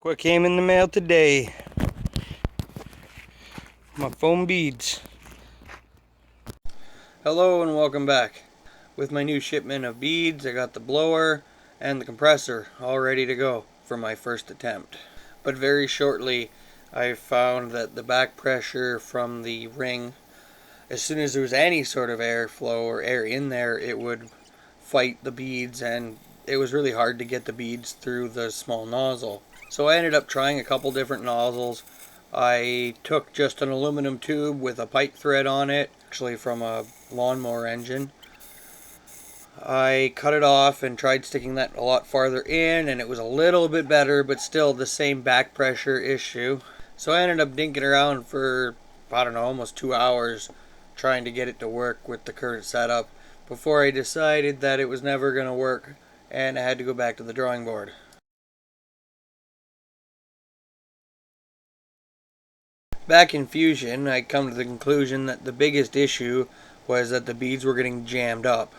What came in the mail today? My foam beads. Hello and welcome back. With my new shipment of beads, I got the blower and the compressor all ready to go for my first attempt. But very shortly, I found that the back pressure from the ring, as soon as there was any sort of airflow or air in there, it would fight the beads, and it was really hard to get the beads through the small nozzle. So I ended up trying a couple different nozzles. I took just an aluminum tube with a pipe thread on it, actually from a lawnmower engine. I cut it off and tried sticking that a lot farther in, and it was a little bit better, but still the same back pressure issue. So I ended up dinking around for, I don't know, almost 2 hours trying to get it to work with the current setup before I decided that it was never going to work and I had to go back to the drawing board. Back in Fusion, I come to the conclusion that the biggest issue was that the beads were getting jammed up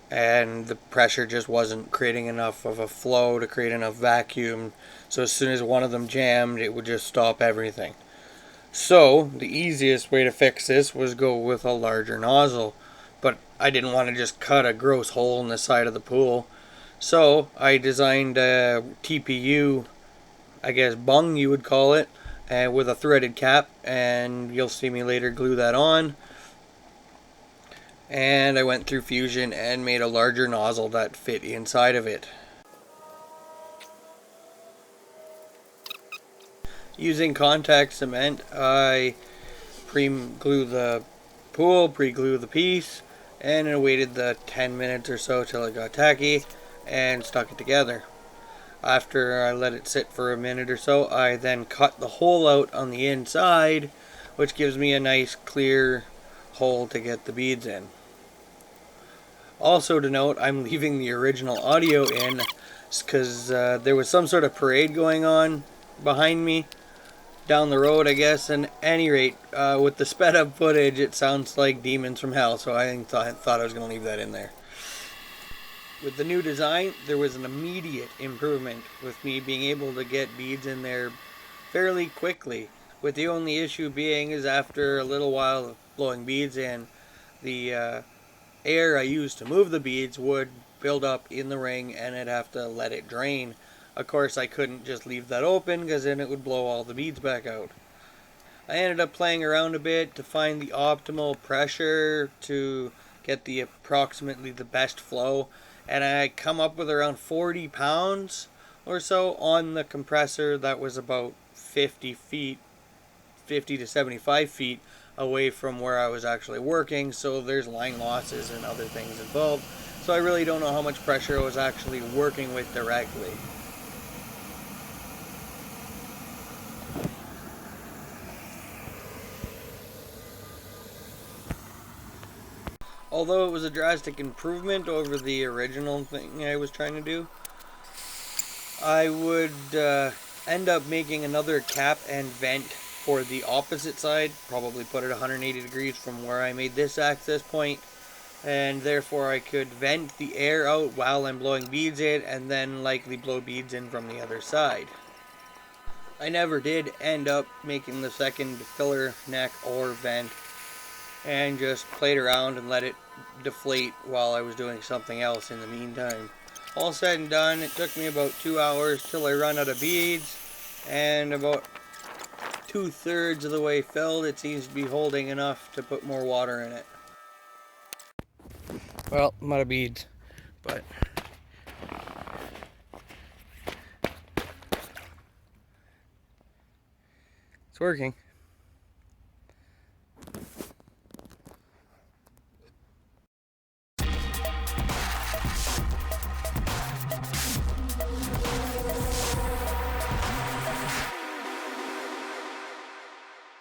and the pressure just wasn't creating enough of a flow to create enough vacuum. So as soon as one of them jammed, it would just stop everything. So the easiest way to fix this was go with a larger nozzle, but I didn't want to just cut a gross hole in the side of the pool. So I designed a TPU, I guess bung you would call it, with a threaded cap, and you'll see me later glue that on. And I went through Fusion and made a larger nozzle that fit inside of it. Using contact cement, I pre-glue the pool, pre-glue the piece, and I waited the 10 minutes or so till it got tacky and stuck it together. After I let it sit for a minute or so, I then cut the hole out on the inside, which gives me a nice clear hole to get the beads in. Also to note, I'm leaving the original audio in because there was some sort of parade going on behind me down the road, I guess. And at any rate, with the sped up footage, it sounds like demons from hell, so I thought I was going to leave that in there. With the new design, there was an immediate improvement with me being able to get beads in there fairly quickly, with the only issue being is after a little while of blowing beads in, the air I used to move the beads would build up in the ring and I'd have to let it drain. Of course, I couldn't just leave that open because then it would blow all the beads back out. I ended up playing around a bit to find the optimal pressure to get the approximately the best flow, and I come up with around 40 pounds or so on the compressor that was about 50 to 75 feet away from where I was actually working, so there's line losses and other things involved. So I really don't know how much pressure I was actually working with directly. Although it was a drastic improvement over the original thing I was trying to do, I would end up making another cap and vent for the opposite side, probably put it 180 degrees from where I made this access point, and therefore I could vent the air out while I'm blowing beads in and then likely blow beads in from the other side. I never did end up making the second filler neck or vent, and just played around and let it deflate while I was doing something else in the meantime. All said and done, it took me about 2 hours till I run out of beads, and about 2/3 of the way filled, it seems to be holding enough to put more water in it. Well, I'm out of beads, but it's working.